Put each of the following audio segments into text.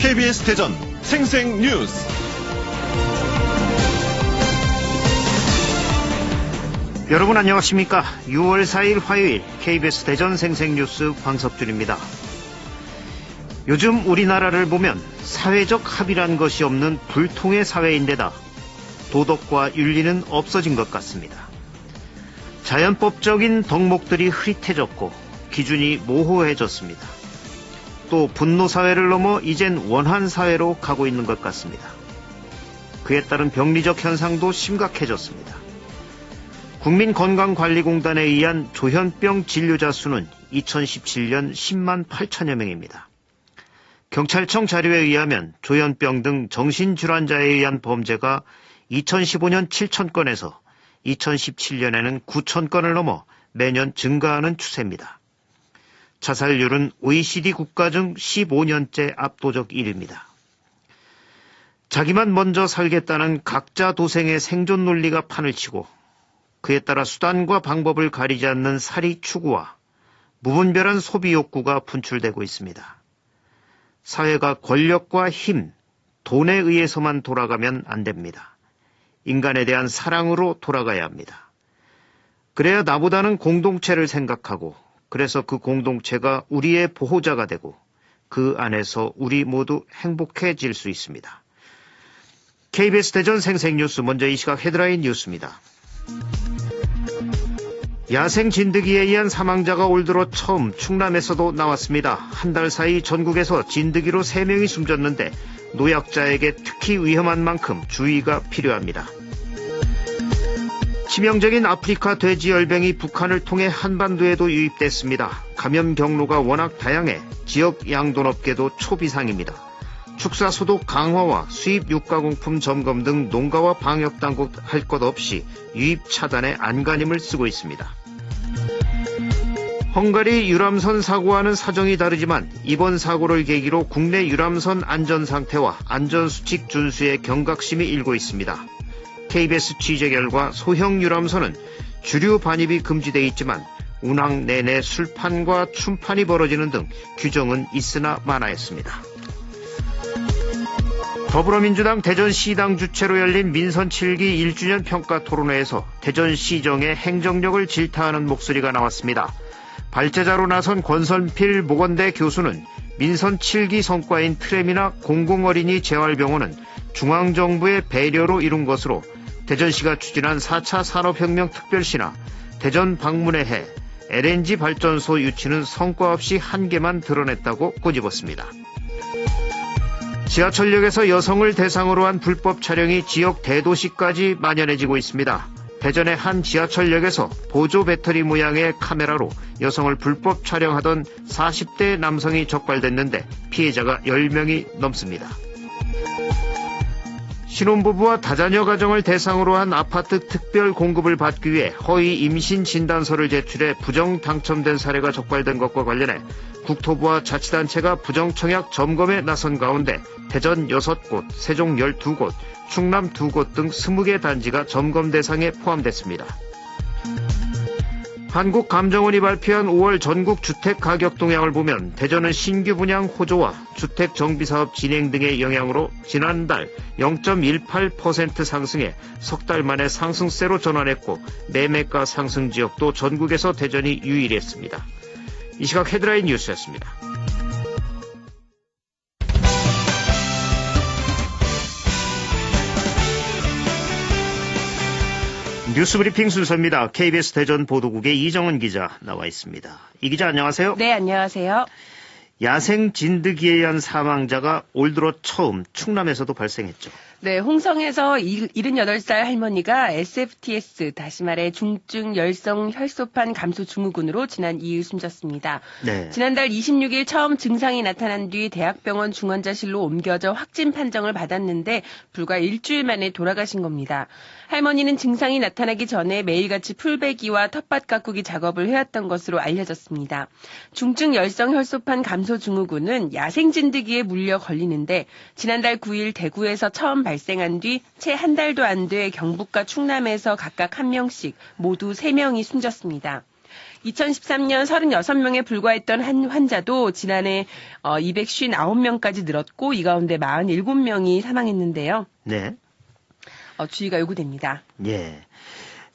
KBS 대전 생생뉴스. 여러분 안녕하십니까? 6월 4일 화요일 KBS 대전 생생뉴스 황석준입니다. 요즘 우리나라를 보면 사회적 합의란 것이 없는 불통의 사회인데다 도덕과 윤리는 없어진 것 같습니다. 자연법적인 덕목들이 흐릿해졌고 기준이 모호해졌습니다. 또 분노사회를 넘어 이젠 원한사회로 가고 있는 것 같습니다. 그에 따른 병리적 현상도 심각해졌습니다. 국민건강관리공단에 의한 조현병 진료자 수는 2017년 10만 8천여 명입니다. 경찰청 자료에 의하면 조현병 등 정신질환자에 의한 범죄가 2015년 7천 건에서 2017년에는 9천 건을 넘어 매년 증가하는 추세입니다. 자살률은 OECD 국가 중 15년째 압도적 1위입니다. 자기만 먼저 살겠다는 각자 도생의 생존 논리가 판을 치고 그에 따라 수단과 방법을 가리지 않는 살이 추구와 무분별한 소비 욕구가 분출되고 있습니다. 사회가 권력과 힘, 돈에 의해서만 돌아가면 안 됩니다. 인간에 대한 사랑으로 돌아가야 합니다. 그래야 나보다는 공동체를 생각하고 그래서 그 공동체가 우리의 보호자가 되고 그 안에서 우리 모두 행복해질 수 있습니다. KBS 대전 생생뉴스 먼저 이 시각 헤드라인 뉴스입니다. 야생 진드기에 의한 사망자가 올 들어 처음 충남에서도 나왔습니다. 한 달 사이 전국에서 진드기로 3명이 숨졌는데 노약자에게 특히 위험한 만큼 주의가 필요합니다. 치명적인 아프리카 돼지열병이 북한을 통해 한반도에도 유입됐습니다. 감염 경로가 워낙 다양해 지역 양돈업계도 초비상입니다. 축사 소독 강화와 수입 육가공품 점검 등 농가와 방역당국 할 것 없이 유입 차단에 안간힘을 쓰고 있습니다. 헝가리 유람선 사고와는 사정이 다르지만 이번 사고를 계기로 국내 유람선 안전상태와 안전수칙 준수에 경각심이 일고 있습니다. KBS 취재 결과 소형 유람선은 주류 반입이 금지되어 있지만 운항 내내 술판과 춤판이 벌어지는 등 규정은 있으나 마나했습니다. 더불어민주당 대전시당 주최로 열린 민선 7기 1주년 평가 토론회에서 대전시정의 행정력을 질타하는 목소리가 나왔습니다. 발제자로 나선 권선필 보건대 교수는 민선 7기 성과인 트램이나 공공어린이 재활병원은 중앙정부의 배려로 이룬 것으로 대전시가 추진한 4차 산업혁명 특별시나 대전 방문의 해, LNG 발전소 유치는 성과 없이 한계만 드러냈다고 꼬집었습니다. 지하철역에서 여성을 대상으로 한 불법 촬영이 지역 대도시까지 만연해지고 있습니다. 대전의 한 지하철역에서 보조 배터리 모양의 카메라로 여성을 불법 촬영하던 40대 남성이 적발됐는데 피해자가 10명이 넘습니다. 신혼부부와 다자녀 가정을 대상으로 한 아파트 특별 공급을 받기 위해 허위 임신 진단서를 제출해 부정 당첨된 사례가 적발된 것과 관련해 국토부와 자치단체가 부정청약 점검에 나선 가운데 대전 6곳, 세종 12곳, 충남 2곳 등 20개 단지가 점검 대상에 포함됐습니다. 한국감정원이 발표한 5월 전국 주택가격 동향을 보면 대전은 신규 분양 호조와 주택정비사업 진행 등의 영향으로 지난달 0.18% 상승해 석 달 만에 상승세로 전환했고 매매가 상승 지역도 전국에서 대전이 유일했습니다. 이 시각 헤드라인 뉴스였습니다. 뉴스브리핑 순서입니다. KBS 대전 보도국의 이정은 기자 나와 있습니다. 이 기자 안녕하세요. 네, 안녕하세요. 야생 진드기에 의한 사망자가 올 들어 처음 충남에서도 발생했죠. 네, 홍성에서 78살 할머니가 SFTS, 다시 말해 중증 열성 혈소판 감소 증후군으로 지난 2일 숨졌습니다. 네. 지난달 26일 처음 증상이 나타난 뒤 대학병원 중환자실로 옮겨져 확진 판정을 받았는데 불과 일주일 만에 돌아가신 겁니다. 할머니는 증상이 나타나기 전에 매일같이 풀베기와 텃밭 가꾸기 작업을 해왔던 것으로 알려졌습니다. 중증 열성 혈소판 감소 증후군은 야생 진드기에 물려 걸리는데 지난달 9일 대구에서 처음 발생한 뒤 채 한 달도 안 돼 경북과 충남에서 각각 1명씩 모두 3명이 숨졌습니다. 2013년 36명에 불과했던 한 환자도 지난해 259명까지 늘었고 이 가운데 47명이 사망했는데요. 네. 주의가 요구됩니다. 예.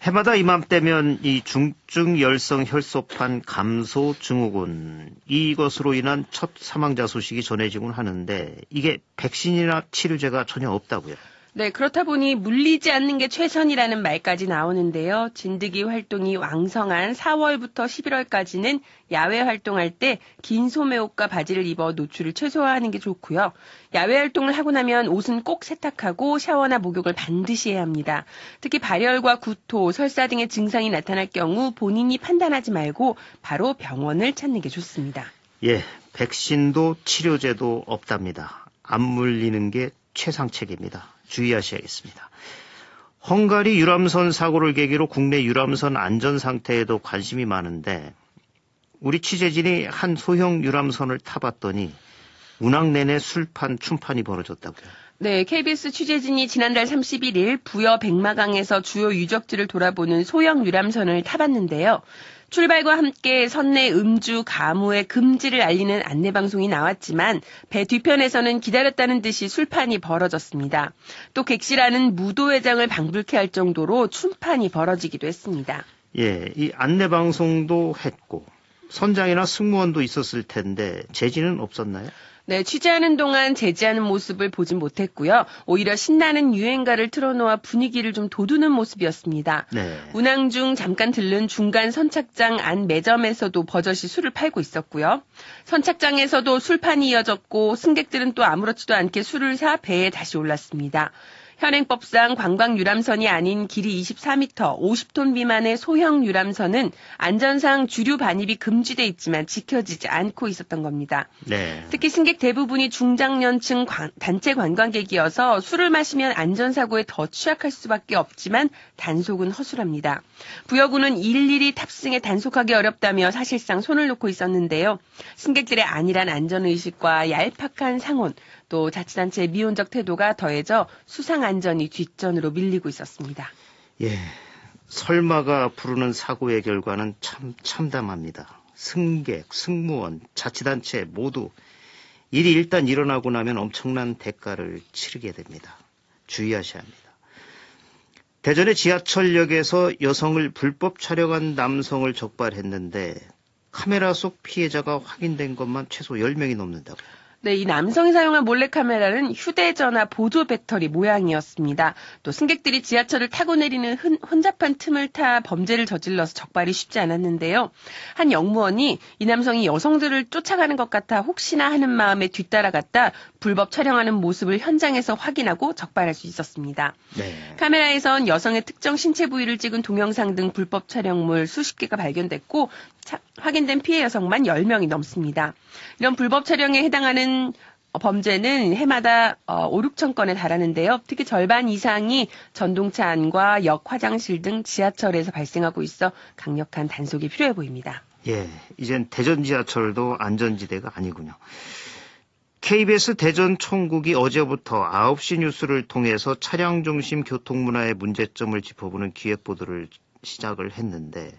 해마다 이맘때면 이 중증 열성 혈소판 감소 증후군 이것으로 인한 첫 사망자 소식이 전해지곤 하는데 이게 백신이나 치료제가 전혀 없다고요. 네, 그렇다 보니 물리지 않는 게 최선이라는 말까지 나오는데요. 진드기 활동이 왕성한 4월부터 11월까지는 야외 활동할 때 긴 소매옷과 바지를 입어 노출을 최소화하는 게 좋고요. 야외 활동을 하고 나면 옷은 꼭 세탁하고 샤워나 목욕을 반드시 해야 합니다. 특히 발열과 구토, 설사 등의 증상이 나타날 경우 본인이 판단하지 말고 바로 병원을 찾는 게 좋습니다. 예, 백신도 치료제도 없답니다. 안 물리는 게 최상책입니다. 주의하셔야겠습니다. 헝가리 유람선 사고를 계기로 국내 유람선 안전 상태에도 관심이 많은데 우리 취재진이 한 소형 유람선을 타봤더니 운항 내내 술판, 춤판이 벌어졌다고요. 네, KBS 취재진이 지난달 31일 부여 백마강에서 주요 유적지를 돌아보는 소형 유람선을 타봤는데요. 출발과 함께 선내 음주, 가무의 금지를 알리는 안내방송이 나왔지만 배 뒤편에서는 기다렸다는 듯이 술판이 벌어졌습니다. 또 객실안은 무도회장을 방불케 할 정도로 춤판이 벌어지기도 했습니다. 예, 이 안내방송도 했고 선장이나 승무원도 있었을 텐데 제지는 없었나요? 네, 취재하는 동안 제지하는 모습을 보진 못했고요. 오히려 신나는 유행가를 틀어놓아 분위기를 좀 돋우는 모습이었습니다. 네. 운항 중 잠깐 들른 중간 선착장 안 매점에서도 버젓이 술을 팔고 있었고요. 선착장에서도 술판이 이어졌고 승객들은 또 아무렇지도 않게 술을 사 배에 다시 올랐습니다. 현행법상 관광 유람선이 아닌 길이 24m, 50톤 미만의 소형 유람선은 안전상 주류 반입이 금지돼 있지만 지켜지지 않고 있었던 겁니다. 네. 특히 승객 대부분이 중장년층 단체 관광객이어서 술을 마시면 안전사고에 더 취약할 수밖에 없지만 단속은 허술합니다. 부여구는 일일이 탑승에 단속하기 어렵다며 사실상 손을 놓고 있었는데요. 승객들의 안일한 안전의식과 얄팍한 상온, 또 자치단체의 미온적 태도가 더해져 수상 안전이 뒷전으로 밀리고 있었습니다. 예, 설마가 부르는 사고의 결과는 참 참담합니다. 승객, 승무원, 자치단체 모두 일이 일단 일어나고 나면 엄청난 대가를 치르게 됩니다. 주의하셔야 합니다. 대전의 지하철역에서 여성을 불법 촬영한 남성을 적발했는데 카메라 속 피해자가 확인된 것만 최소 10명이 넘는다고요. 네, 이 남성이 사용한 몰래카메라는 휴대전화 보조 배터리 모양이었습니다. 또 승객들이 지하철을 타고 내리는 혼잡한 틈을 타 범죄를 저질러서 적발이 쉽지 않았는데요. 한 영무원이 이 남성이 여성들을 쫓아가는 것 같아 혹시나 하는 마음에 뒤따라갔다 불법 촬영하는 모습을 현장에서 확인하고 적발할 수 있었습니다. 네. 카메라에선 여성의 특정 신체 부위를 찍은 동영상 등 불법 촬영물 수십 개가 발견됐고 확인된 피해 여성만 10명이 넘습니다. 이런 불법 촬영에 해당하는 범죄는 해마다 5, 6천 건에 달하는데요. 특히 절반 이상이 전동차 안과 역, 화장실 등 지하철에서 발생하고 있어 강력한 단속이 필요해 보입니다. 예, 이젠 대전 지하철도 안전지대가 아니군요. KBS 대전 총국이 어제부터 9시 뉴스를 통해서 차량 중심 교통문화의 문제점을 짚어보는 기획보도를 시작을 했는데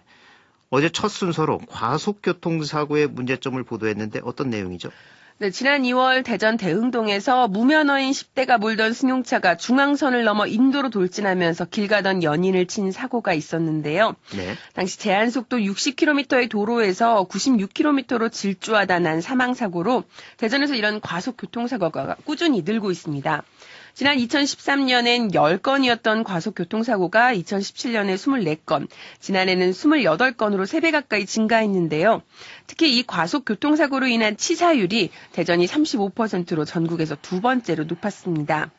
어제 첫 순서로 과속교통사고의 문제점을 보도했는데 어떤 내용이죠? 네, 지난 2월 대전 대흥동에서 무면허인 10대가 몰던 승용차가 중앙선을 넘어 인도로 돌진하면서 길 가던 연인을 친 사고가 있었는데요. 네. 당시 제한속도 60km의 도로에서 96km로 질주하다 난 사망사고로 대전에서 이런 과속교통사고가 꾸준히 늘고 있습니다. 지난 2013년엔 10건이었던 과속교통사고가 2017년에 24건, 지난해는 28건으로 3배 가까이 증가했는데요. 특히 이 과속교통사고로 인한 치사율이 대전이 35%로 전국에서 두 번째로 높았습니다.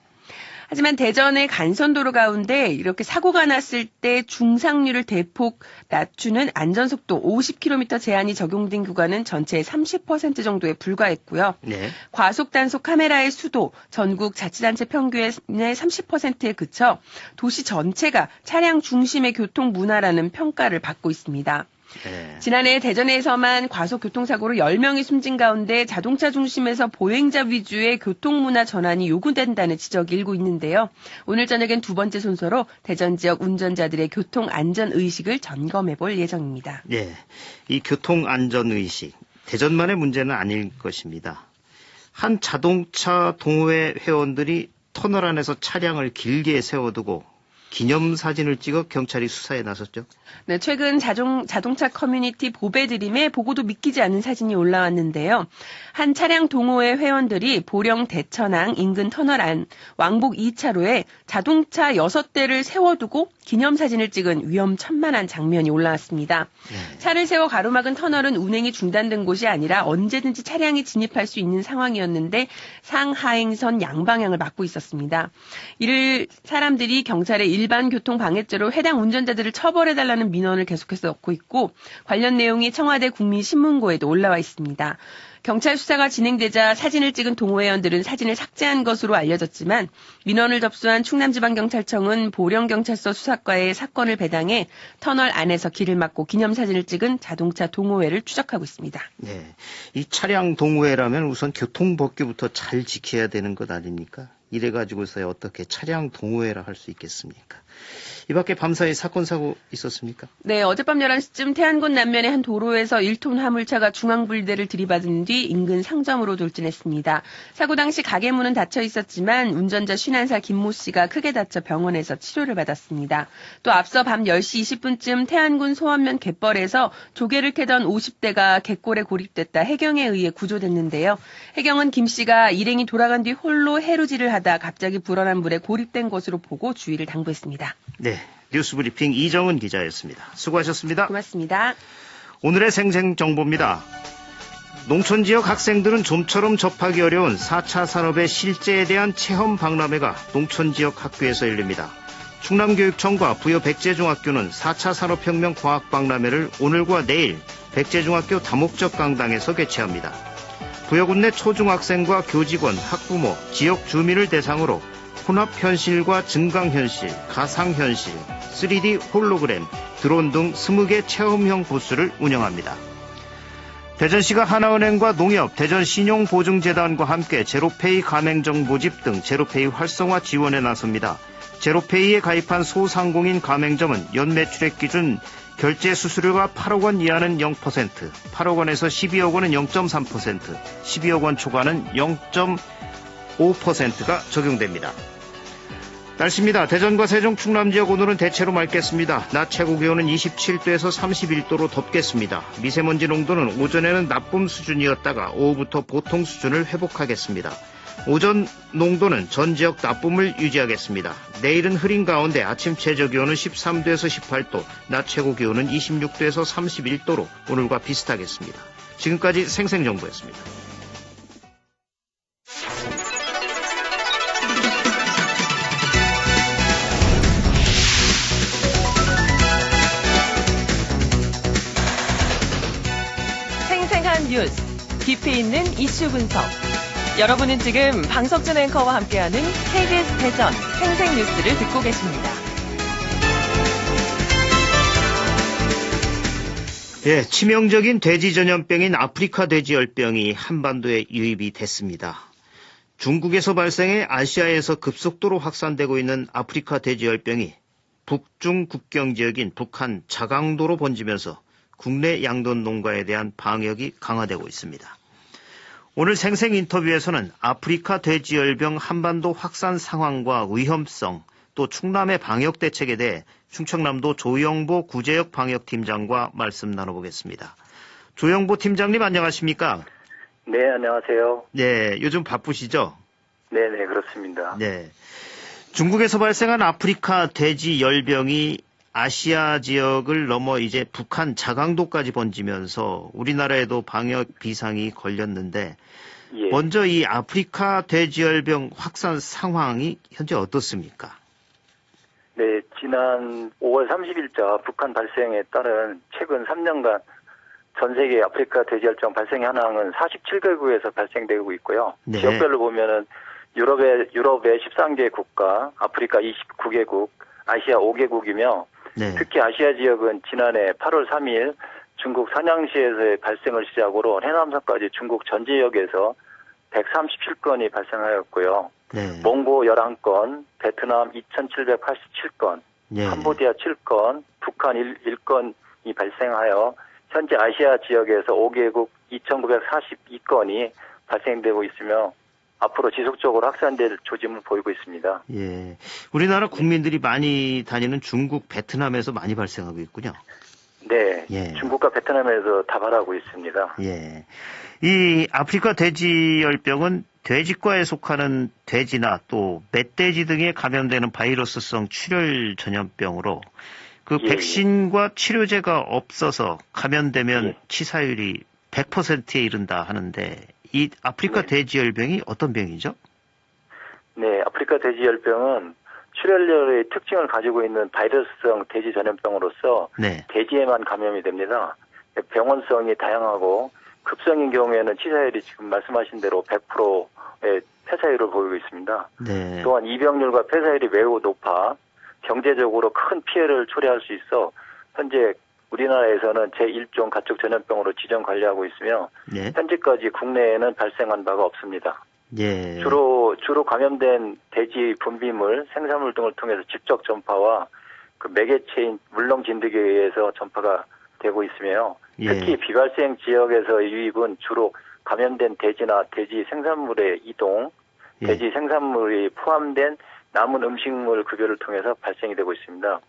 하지만 대전의 간선도로 가운데 이렇게 사고가 났을 때 중상률을 대폭 낮추는 안전속도 50km 제한이 적용된 구간은 전체의 30% 정도에 불과했고요. 네. 과속 단속 카메라의 수도 전국 자치단체 평균의 30%에 그쳐 도시 전체가 차량 중심의 교통 문화라는 평가를 받고 있습니다. 네. 지난해 대전에서만 과속교통사고로 10명이 숨진 가운데 자동차 중심에서 보행자 위주의 교통문화 전환이 요구된다는 지적이 일고 있는데요. 오늘 저녁엔 두 번째 순서로 대전 지역 운전자들의 교통안전의식을 점검해볼 예정입니다. 네, 이 교통안전의식, 대전만의 문제는 아닐 것입니다. 한 자동차 동호회 회원들이 터널 안에서 차량을 길게 세워두고 기념사진을 찍어 경찰이 수사에 나섰죠. 네, 최근 자동차 커뮤니티 보배드림에 보고도 믿기지 않는 사진이 올라왔는데요. 한 차량 동호회 회원들이 보령 대천항 인근 터널 안 왕복 2차로에 자동차 6대를 세워두고 기념사진을 찍은 위험천만한 장면이 올라왔습니다. 네. 차를 세워 가로막은 터널은 운행이 중단된 곳이 아니라 언제든지 차량이 진입할 수 있는 상황이었는데 상하행선 양방향을 막고 있었습니다. 이를 사람들이 경찰에 일반 교통 방해죄로 해당 운전자들을 처벌해달라는 민원을 계속해서 넣고 있고 관련 내용이 청와대 국민신문고에도 올라와 있습니다. 경찰 수사가 진행되자 사진을 찍은 동호회원들은 사진을 삭제한 것으로 알려졌지만 민원을 접수한 충남지방경찰청은 보령경찰서 수사과에 사건을 배당해 터널 안에서 길을 막고 기념사진을 찍은 자동차 동호회를 추적하고 있습니다. 네, 이 차량 동호회라면 우선 교통법규부터 잘 지켜야 되는 것 아닙니까? 이래가지고서야 어떻게 차량 동호회라 할 수 있겠습니까? 이 밖에 밤사이 사건 사고 있었습니까? 네, 어젯밤 11시쯤 태안군 남면의 한 도로에서 1톤 화물차가 중앙불대를 들이받은 뒤 인근 상점으로 돌진했습니다. 사고 당시 가게 문은 닫혀 있었지만 운전자 51살 김모 씨가 크게 다쳐 병원에서 치료를 받았습니다. 또 앞서 밤 10시 20분쯤 태안군 소원면 갯벌에서 조개를 캐던 50대가 갯골에 고립됐다 해경에 의해 구조됐는데요. 해경은 김 씨가 일행이 돌아간 뒤 홀로 해루질을 하다 갑자기 불어난 물에 고립된 것으로 보고 주의를 당부했습니다. 네, 뉴스브리핑 이정은 기자였습니다. 수고하셨습니다. 고맙습니다. 오늘의 생생정보입니다. 농촌지역 학생들은 좀처럼 접하기 어려운 4차 산업의 실제에 대한 체험 박람회가 농촌지역 학교에서 열립니다. 충남교육청과 부여 백제중학교는 4차 산업혁명 과학박람회를 오늘과 내일 백제중학교 다목적 강당에서 개최합니다. 부여군 내 초중학생과 교직원, 학부모, 지역 주민을 대상으로 혼합현실과 증강현실, 가상현실, 3D 홀로그램, 드론 등 20개 체험형 부스를 운영합니다. 대전시가 하나은행과 농협, 대전신용보증재단과 함께 제로페이 가맹점 모집 등 제로페이 활성화 지원에 나섭니다. 제로페이에 가입한 소상공인 가맹점은 연매출액 기준 결제 수수료가 8억 원 이하는 0%, 8억 원에서 12억 원은 0.3%, 12억 원 초과는 0.5%가 적용됩니다. 날씨입니다. 대전과 세종, 충남 지역 오늘은 대체로 맑겠습니다. 낮 최고 기온은 27도에서 31도로 덥겠습니다. 미세먼지 농도는 오전에는 나쁨 수준이었다가 오후부터 보통 수준을 회복하겠습니다. 오전 농도는 전 지역 나쁨을 유지하겠습니다. 내일은 흐린 가운데 아침 최저 기온은 13도에서 18도, 낮 최고 기온은 26도에서 31도로 오늘과 비슷하겠습니다. 지금까지 생생정보였습니다. 생생한 뉴스, 깊이 있는 이슈 분석. 여러분은 지금 방석준 앵커와 함께하는 KBS 대전 생생뉴스를 듣고 계십니다. 예, 치명적인 돼지 전염병인 아프리카 돼지열병이 한반도에 유입이 됐습니다. 중국에서 발생해 아시아에서 급속도로 확산되고 있는 아프리카 돼지열병이 북중 국경 지역인 북한 자강도로 번지면서 국내 양돈 농가에 대한 방역이 강화되고 있습니다. 오늘 생생 인터뷰에서는 아프리카 돼지열병 한반도 확산 상황과 위험성, 또 충남의 방역 대책에 대해 충청남도 조영보 구제역 방역팀장과 말씀 나눠보겠습니다. 조영보 팀장님 안녕하십니까? 네, 안녕하세요. 네, 요즘 바쁘시죠? 네네, 그렇습니다. 네. 중국에서 발생한 아프리카 돼지열병이 아시아 지역을 넘어 이제 북한 자강도까지 번지면서 우리나라에도 방역 비상이 걸렸는데 예. 먼저 이 아프리카 돼지열병 확산 상황이 현재 어떻습니까? 네, 지난 5월 30일자 북한 발생에 따른 최근 3년간 전 세계 아프리카 돼지열병 발생 현황은 47개국에서 발생되고 있고요. 네. 지역별로 보면은 유럽의 13개 국가, 아프리카 29개국, 아시아 5개국이며 네. 특히 아시아 지역은 지난해 8월 3일 중국 산양시에서의 발생을 시작으로 해남성까지 중국 전 지역에서 137건이 발생하였고요. 네. 몽고 11건, 베트남 2,787건, 네. 캄보디아 7건, 북한 1건이 발생하여 현재 아시아 지역에서 5개국 2,942건이 발생되고 있으며 앞으로 지속적으로 확산될 조짐을 보이고 있습니다. 예. 우리나라 국민들이 많이 다니는 중국, 베트남에서 많이 발생하고 있군요. 네, 예. 중국과 베트남에서 다발하고 있습니다. 예. 이 아프리카 돼지열병은 돼지과에 속하는 돼지나 또 멧돼지 등에 감염되는 바이러스성 출혈 전염병으로 그 예, 백신과 치료제가 없어서 감염되면 예. 치사율이 100%에 이른다 하는데 이 아프리카 네. 돼지열병이 어떤 병이죠? 네, 아프리카 돼지열병은 출혈열의 특징을 가지고 있는 바이러스성 돼지 전염병으로서 네. 돼지에만 감염이 됩니다. 병원성이 다양하고 급성인 경우에는 치사율이 지금 말씀하신 대로 100%의 폐사율을 보이고 있습니다. 네. 또한 이병률과 폐사율이 매우 높아 경제적으로 큰 피해를 초래할 수 있어 현재 우리나라에서는 제1종 가축 전염병으로 지정 관리하고 있으며 네. 현재까지 국내에는 발생한 바가 없습니다. 예. 주로 감염된 돼지 분비물, 생산물 등을 통해서 직접 전파와 그 매개체인 물렁진드기에 의해서 전파가 되고 있으며 특히 예. 비발생 지역에서의 유입은 주로 감염된 돼지나 돼지 생산물의 이동, 예. 돼지 생산물이 포함된 남은 음식물 급여를 통해서 발생이 되고 있습니다.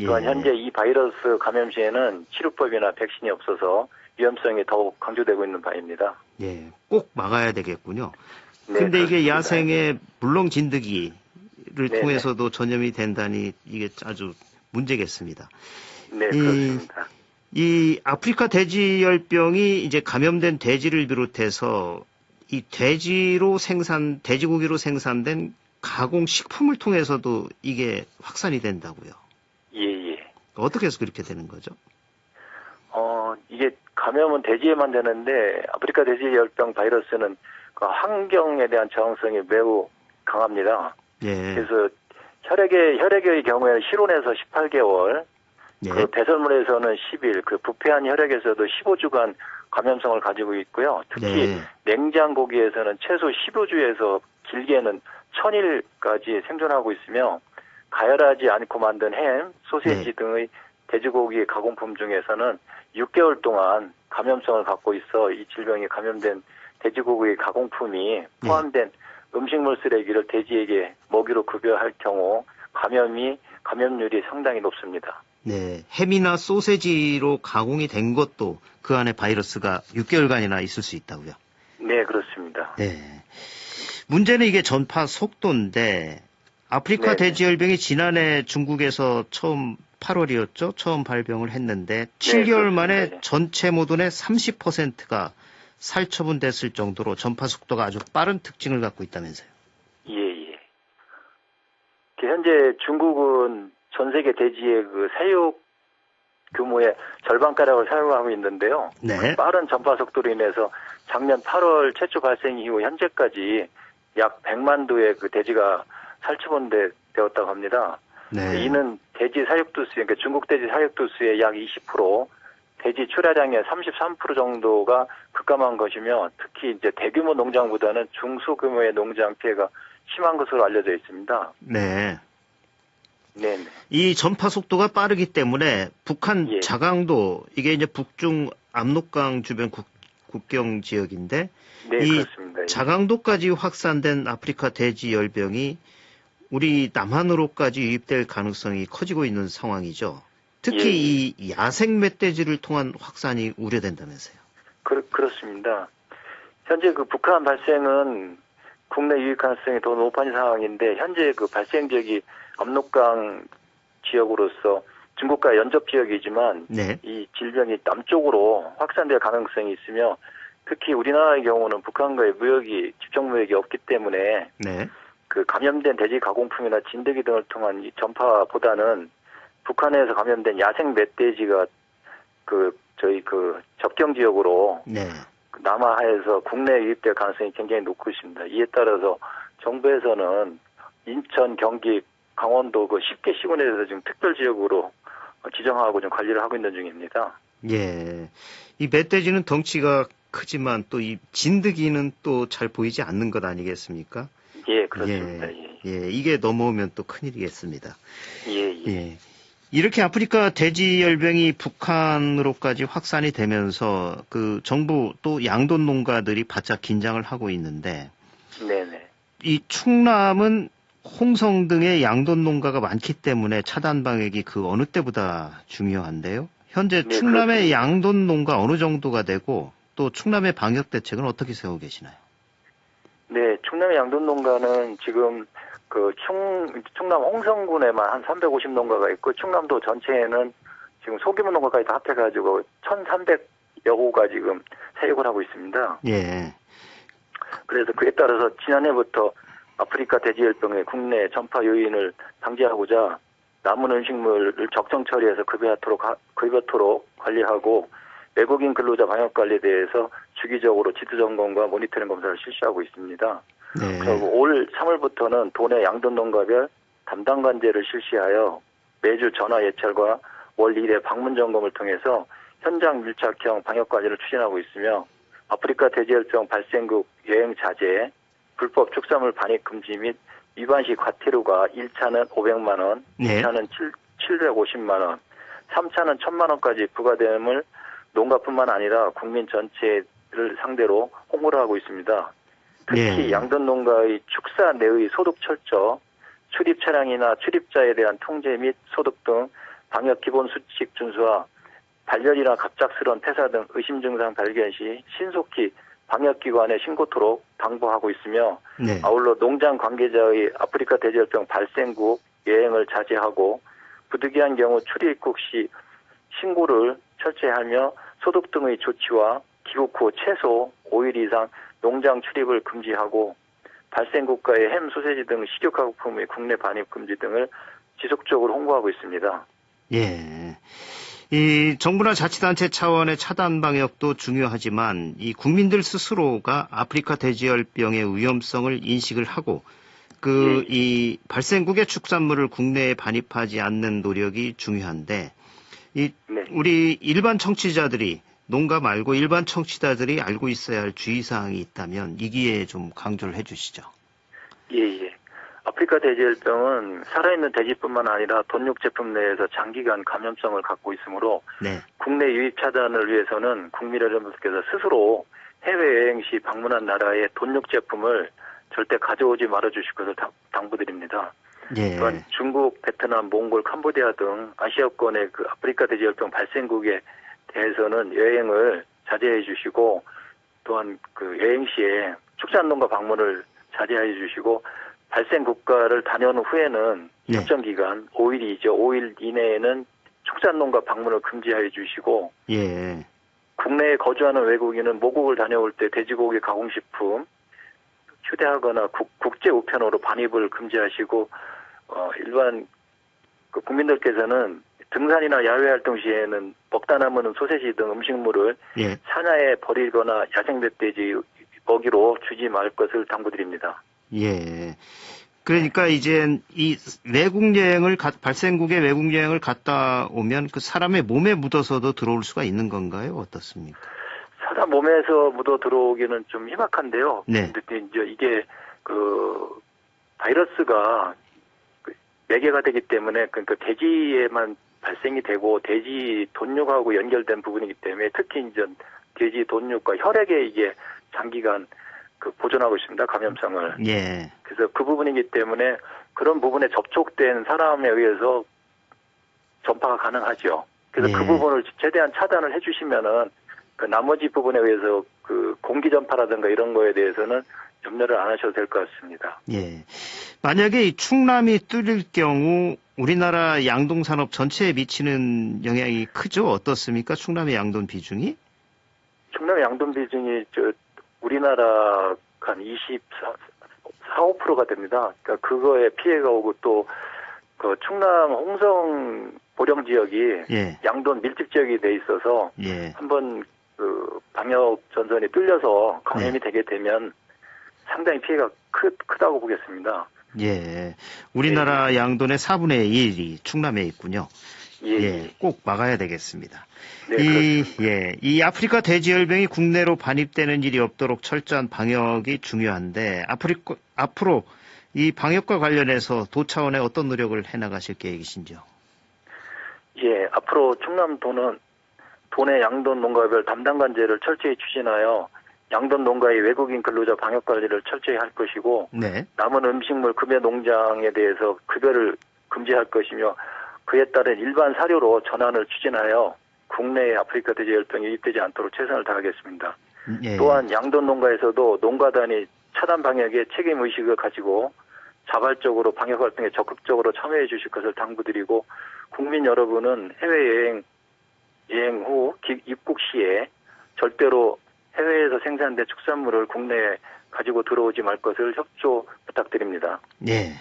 또한 예. 현재 이 바이러스 감염 시에는 치료법이나 백신이 없어서 위험성이 더욱 강조되고 있는 바입니다. 예. 꼭 막아야 되겠군요. 네, 근데 이게 그렇습니다. 야생의 물렁진드기를 네네. 통해서도 전염이 된다니 이게 아주 문제겠습니다. 네, 그렇습니다. 이 아프리카 돼지열병이 이제 감염된 돼지를 비롯해서 이 돼지고기로 생산된 가공식품을 통해서도 이게 확산이 된다고요. 예. 어떻게 해서 그렇게 되는 거죠? 이게 감염은 돼지에만 되는데 아프리카 돼지열병 바이러스는 그 환경에 대한 저항성이 매우 강합니다. 예. 그래서 혈액의 경우에는 실온에서 18개월, 예. 그 배설물에서는 10일, 그 부패한 혈액에서도 15주간 감염성을 가지고 있고요. 특히 네. 냉장고기에서는 최소 15주에서 길게는 1000일까지 생존하고 있으며 가열하지 않고 만든 햄, 소시지 네. 등의 돼지고기 가공품 중에서는 6개월 동안 감염성을 갖고 있어 이 질병이 감염된 돼지고기 가공품이 포함된 음식물 쓰레기를 돼지에게 먹이로 급여할 경우 감염률이 상당히 높습니다. 네. 햄이나 소세지로 가공이 된 것도 그 안에 바이러스가 6개월간이나 있을 수 있다고요. 네, 그렇습니다. 네. 문제는 이게 전파 속도인데 아프리카 네네. 돼지열병이 지난해 중국에서 처음 8월이었죠. 처음 발병을 했는데 7개월 그렇습니다. 만에 네. 전체 모돈의 30%가 살처분됐을 정도로 전파 속도가 아주 빠른 특징을 갖고 있다면서요. 예. 현재 중국은 전 세계 돼지의 그 사육 규모의 절반가량을 사용하고 있는데요. 네. 빠른 전파 속도로 인해서 작년 8월 최초 발생 이후 현재까지 약 100만 도의 그 돼지가 살처분되었다고 합니다. 네. 이는 돼지 사육두수, 그러니까 중국 돼지 사육두수의 약 20%, 돼지 출하량의 33% 정도가 급감한 것이며 특히 이제 대규모 농장보다는 중소규모의 농장 피해가 심한 것으로 알려져 있습니다. 네. 네. 이 전파 속도가 빠르기 때문에 북한 예. 자강도 이게 이제 북중 압록강 주변 국경 지역인데 네, 이 그렇습니다. 자강도까지 확산된 아프리카 돼지 열병이 우리 남한으로까지 유입될 가능성이 커지고 있는 상황이죠. 특히 이 야생 멧돼지를 통한 확산이 우려된다면서요. 그렇습니다. 현재 그 북한 발생은 국내 유입 가능성이 더 높은 상황인데 현재 그 발생 지역이 압록강 지역으로서 중국과 연접 지역이지만 네. 이 질병이 남쪽으로 확산될 가능성이 있으며 특히 우리나라의 경우는 북한과의 집중 무역이 없기 때문에 네. 그 감염된 돼지 가공품이나 진드기 등을 통한 이 전파보다는 북한에서 감염된 야생 멧돼지가 저희 접경 지역으로 네. 남하에서 국내에 유입될 가능성이 굉장히 높고 있습니다. 이에 따라서 정부에서는 인천, 경기, 강원도 그 10개 시군에서 지금 특별 지역으로 지정하고 좀 관리를 하고 있는 중입니다. 예. 이 멧돼지는 덩치가 크지만 또 이 진드기는 또 잘 보이지 않는 것 아니겠습니까? 예, 그렇습니다. 예, 예, 이게 넘어오면 또 큰일이겠습니다. 예. 예. 이렇게 아프리카 돼지열병이 북한으로까지 확산이 되면서 그 정부 또 양돈 농가들이 바짝 긴장을 하고 있는데 네네. 이 충남은 홍성 등의 양돈 농가가 많기 때문에 차단 방역이 그 어느 때보다 중요한데요. 현재 네, 충남의 그렇습니다. 양돈 농가 어느 정도가 되고 또 충남의 방역 대책은 어떻게 세우고 계시나요? 네, 충남 양돈 농가는 지금 그 충남 홍성군에만 한 350 농가가 있고 충남도 전체에는 지금 소규모 농가까지 다 합해가지고 1,300여 호가 지금 사육을 하고 있습니다. 예. 그래서 그에 따라서 지난해부터 아프리카 돼지열병의 국내 전파 요인을 방지하고자 남은 음식물을 적정 처리해서 급여토록 관리하고 외국인 근로자 방역 관리에 대해서 주기적으로 지도 점검과 모니터링 검사를 실시하고 있습니다. 네. 그리고 올 3월부터는 도내 양돈 농가별 담당 관제를 실시하여 매주 전화 예찰과 월 1회 방문 점검을 통해서 현장 밀착형 방역 관리를 추진하고 있으며 아프리카 돼지열병 발생국 여행 자제, 불법 축산물 반입 금지 및 위반 시 과태료가 1차는 500만 원, 네. 2차는 750만 원, 3차는 1000만 원까지 부과됨을 농가뿐만 아니라 국민 전체를 상대로 홍보를 하고 있습니다. 특히 네. 양돈 농가의 축사 내의 소득 철저, 출입 차량이나 출입자에 대한 통제 및 소득 등 방역 기본 수칙 준수와 발열이나 갑작스러운 폐사 등 의심 증상 발견 시 신속히 방역기관에 신고토록 당부하고 있으며 네. 아울러 농장 관계자의 아프리카 돼지열병 발생국 여행을 자제하고 부득이한 경우 출입국 시 신고를 철저히 하며 소독 등의 조치와 귀국 후 최소 5일 이상 농장 출입을 금지하고 발생국가의 햄, 소세지 등 식육가공품의 국내 반입 금지 등을 지속적으로 홍보하고 있습니다. 예. 이 정부나 자치단체 차원의 차단 방역도 중요하지만 이 국민들 스스로가 아프리카 돼지열병의 위험성을 인식을 하고 이 발생국의 축산물을 국내에 반입하지 않는 노력이 중요한데 네. 우리 일반 청취자들이 농가 말고 일반 청취자들이 알고 있어야 할 주의사항이 있다면 이 기회에 좀 강조를 해 주시죠. 예. 아프리카 돼지열병은 살아있는 돼지뿐만 아니라 돈육 제품 내에서 장기간 감염성을 갖고 있으므로 네. 국내 유입 차단을 위해서는 국민 여러분께서 스스로 해외여행 시 방문한 나라의 돈육 제품을 절대 가져오지 말아주실 것을 당부드립니다. 예. 또한 중국, 베트남, 몽골, 캄보디아 등 아시아권의 그 아프리카 돼지열병 발생국에 대해서는 여행을 자제해 주시고 또한 그 여행 시에 축산농가 방문을 자제해 주시고 발생 국가를 다녀온 후에는 일정 기간 5일이죠. 5일 이내에는 축산농가 방문을 금지해 주시고 예. 국내에 거주하는 외국인은 모국을 다녀올 때 돼지고기 가공식품 휴대하거나 국제 우편으로 반입을 금지하시고 일반 그 국민들께서는 등산이나 야외 활동 시에는 먹다 남은 소세지 등 음식물을 산야에 버리거나 야생 멧돼지 먹이로 주지 말 것을 당부드립니다. 예. 그러니까 이제 이 발생국에 외국 여행을 갔다 오면 그 사람의 몸에 묻어서도 들어올 수가 있는 건가요? 어떻습니까? 사람 몸에서 묻어 들어오기는 좀 희박한데요. 네. 근데 이제 이게 그 바이러스가 매개가 되기 때문에 그러니까 돼지에만 발생이 되고 돼지 돈육하고 연결된 부분이기 때문에 특히 이제 돼지 돈육과 혈액에 이게 장기간 보존하고 있습니다. 감염성을. 예. 그래서 그 부분이기 때문에 그런 부분에 접촉된 사람에 의해서 전파가 가능하죠. 그래서 그 부분을 최대한 차단을 해주시면은 그 나머지 부분에 의해서 그 공기 전파라든가 이런 거에 대해서는 염려를 안 하셔도 될 것 같습니다. 예. 만약에 이 충남이 뚫릴 경우 우리나라 양동 산업 전체에 미치는 영향이 크죠? 어떻습니까? 충남의 양돈 비중이? 충남의 양돈 비중이 우리나라 한 5%가 됩니다. 그러니까 그거에 피해가 오고 또 그 충남 홍성 보령 지역이 양돈 밀집 지역이 돼 있어서 한번 그 방역 전선이 뚫려서 감염이 되게 되면 상당히 피해가 크다고 보겠습니다. 예. 우리나라 양돈의 4분의 1이 충남에 있군요. 예. 꼭 막아야 되겠습니다. 네, 이 아프리카 돼지열병이 국내로 반입되는 일이 없도록 철저한 방역이 중요한데 앞으로 이 방역과 관련해서 도 차원의 어떤 노력을 해나가실 계획이신지요? 예, 앞으로 충남도는 도내 양돈 농가별 담당 관제를 철저히 추진하여 양돈 농가의 외국인 근로자 방역 관리를 철저히 할 것이고, 네. 남은 음식물 급여 농장에 대해서 급여를 금지할 것이며, 그에 따른 일반 사료로 전환을 추진하여 국내에 아프리카 돼지열병이 유입되지 않도록 최선을 다하겠습니다. 예. 또한 양돈 농가에서도 농가 단위 차단 방역에 책임 의식을 가지고 자발적으로 방역 활동에 적극적으로 참여해 주실 것을 당부드리고, 국민 여러분은 해외여행 후 입국 시에 절대로 해외에서 생산된 축산물을 국내에 가지고 들어오지 말 것을 협조 부탁드립니다. 네.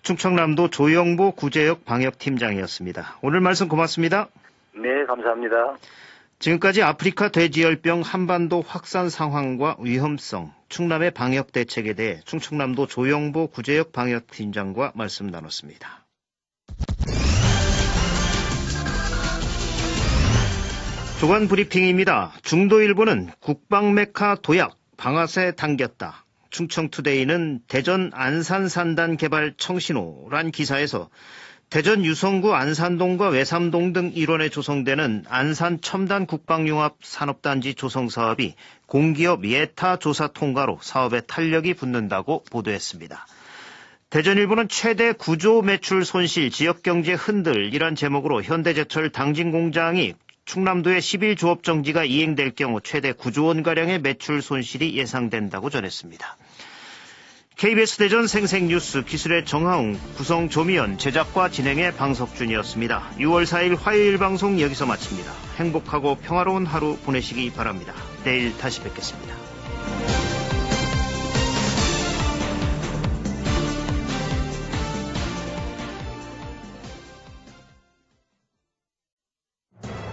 충청남도 조영보 구제역 방역팀장이었습니다. 오늘 말씀 고맙습니다. 네, 감사합니다. 지금까지 아프리카 돼지열병 한반도 확산 상황과 위험성, 충남의 방역 대책에 대해 충청남도 조영보 구제역 방역팀장과 말씀 나눴습니다. 조간 브리핑입니다. 중도일보는 국방메카 도약, 방아쇠 당겼다. 충청투데이는 대전 안산산단 개발 청신호란 기사에서 대전 유성구 안산동과 외삼동 등 일원에 조성되는 안산 첨단 국방융합 산업단지 조성 사업이 공기업 예타 조사 통과로 사업에 탄력이 붙는다고 보도했습니다. 대전일보는 최대 구조 매출 손실, 지역경제 흔들 이란 제목으로 현대제철 당진공장이 충남도의 11조업 정지가 이행될 경우 최대 9조 원가량의 매출 손실이 예상된다고 전했습니다. KBS 대전 생생뉴스 기술의 정하웅, 구성 조미연, 제작과 진행의 방석준이었습니다. 6월 4일 화요일 방송 여기서 마칩니다. 행복하고 평화로운 하루 보내시기 바랍니다. 내일 다시 뵙겠습니다.